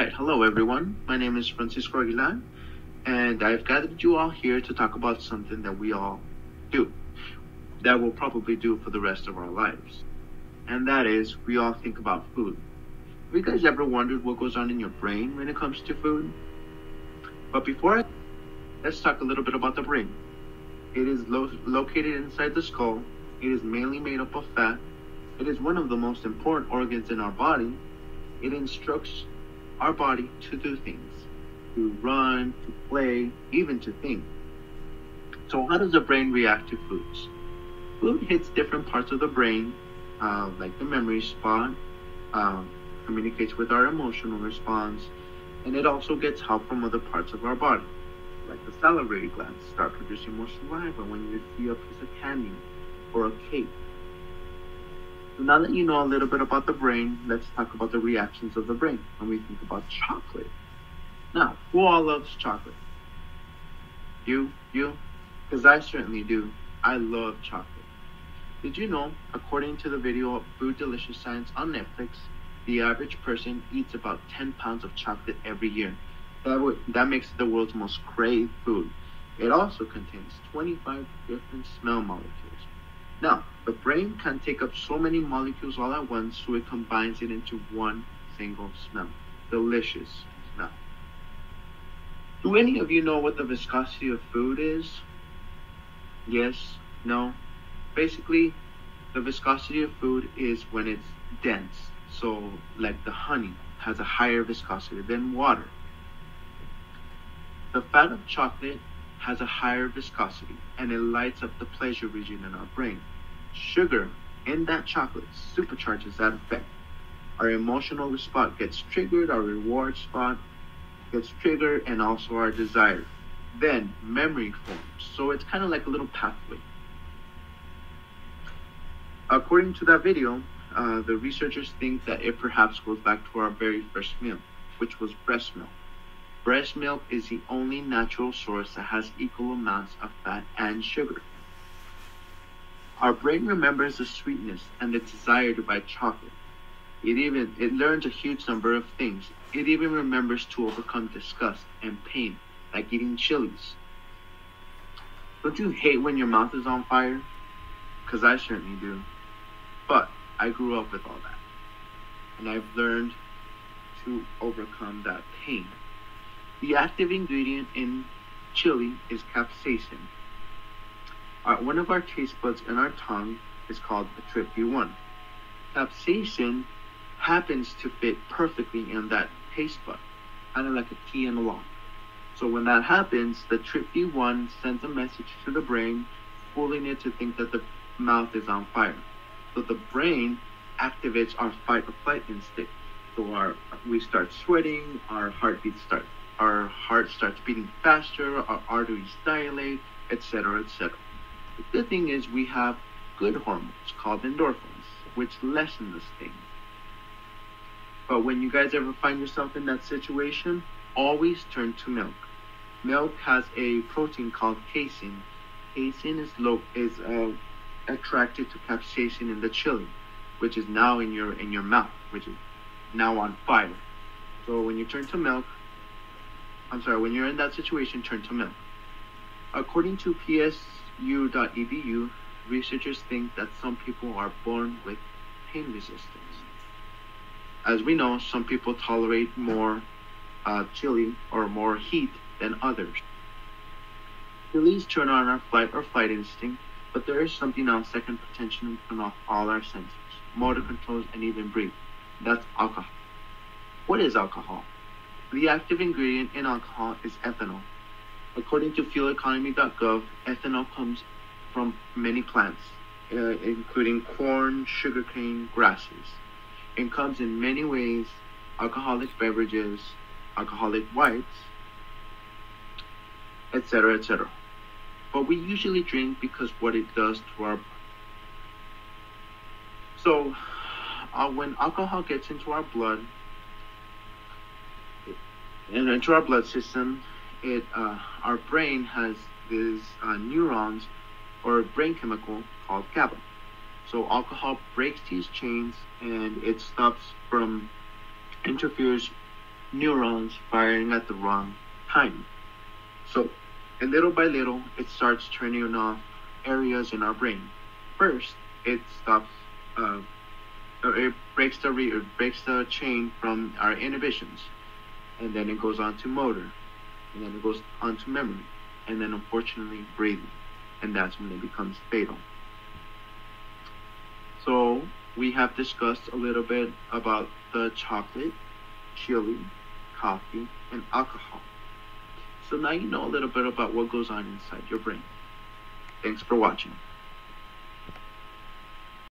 right, hello everyone. My name is Francisco Aguilar, and I've gathered you all here to talk about something that we all do, that we'll probably do for the rest of our lives. And that is, we all think about food. Have you guys ever wondered what goes on in your brain when it comes to food? But let's talk a little bit about the brain. It is located inside the skull. It is mainly made up of fat. It is one of the most important organs in our body. It instructs our body to do things, to run, to play, even to think. So how does the brain react to foods? Food hits different parts of the brain, like the memory spot, communicates with our emotional response, and it also gets help from other parts of our body, like the salivary glands start producing more saliva when you see a piece of candy or a cake. So now that you know a little bit about the brain, let's talk about the reactions of the brain when we think about chocolate. Now, who all loves chocolate? You? Because I certainly do. I love chocolate. Did you know, according to the video Food Delicious Science on Netflix, the average person eats about 10 pounds of chocolate every year. That makes it the world's most craved food. It also contains 25 different smell molecules. Now, the brain can take up so many molecules all at once, so it combines it into one single smell. Delicious smell. Do any of you know what the viscosity of food is? Yes? No? Basically, the viscosity of food is when it's dense. So, like the honey has a higher viscosity than water. The fat of chocolate has a higher viscosity, and it lights up the pleasure region in our brain. Sugar in that chocolate supercharges that effect. Our emotional response gets triggered, our reward spot gets triggered, and also our desire. Then memory forms, so it's kind of like a little pathway. According to that video, the researchers think that it perhaps goes back to our very first meal, which was breast milk. Breast milk is the only natural source that has equal amounts of fat and sugar. Our brain remembers the sweetness and the desire to buy chocolate. It learns a huge number of things. It even remembers to overcome disgust and pain, like eating chilies. Don't you hate when your mouth is on fire? Because I certainly do. But I grew up with all that, and I've learned to overcome that pain. The active ingredient in chili is capsaicin. One of our taste buds in our tongue is called the tryptophan. Capsaicin happens to fit perfectly in that taste bud, kind of like a key in a lock. So when that happens, the tryptophan sends a message to the brain, fooling it to think that the mouth is on fire. So the brain activates our fight or flight instinct. So we start sweating, our heart starts beating faster, our arteries dilate, etc., etc. The good thing is we have good hormones called endorphins, which lessen the sting. But when you guys ever find yourself in that situation, always turn to milk. Milk has a protein called casein. Casein is attracted to capsaicin in the chili, which is now in your mouth, which is now on fire. So when you're in that situation, turn to milk. According to psu.edu, researchers think that some people are born with pain resistance. As we know, some people tolerate more chili or more heat than others. Chilies turn on our fight or flight instinct, but there is something else that can potentially turn off all our senses, motor controls, and even breathe. That's alcohol. What is alcohol? The active ingredient in alcohol is ethanol. According to fueleconomy.gov, ethanol comes from many plants, including corn, sugarcane, grasses. It comes in many ways: alcoholic beverages, alcoholic whites, etc., etc. But we usually drink because what it does to our body. So, when alcohol gets into our blood and into our blood system, our brain has these neurons or a brain chemical called GABA. So alcohol breaks these chains and it interferes neurons firing at the wrong time. So, and little by little, it starts turning off areas in our brain. First, it stops, or it breaks the chain from our inhibitions, and then it goes on to motor, and then it goes on to memory, and then unfortunately breathing, and that's when it becomes fatal. So we have discussed a little bit about the chocolate, chili, coffee, and alcohol. So now you know a little bit about what goes on inside your brain. Thanks for watching.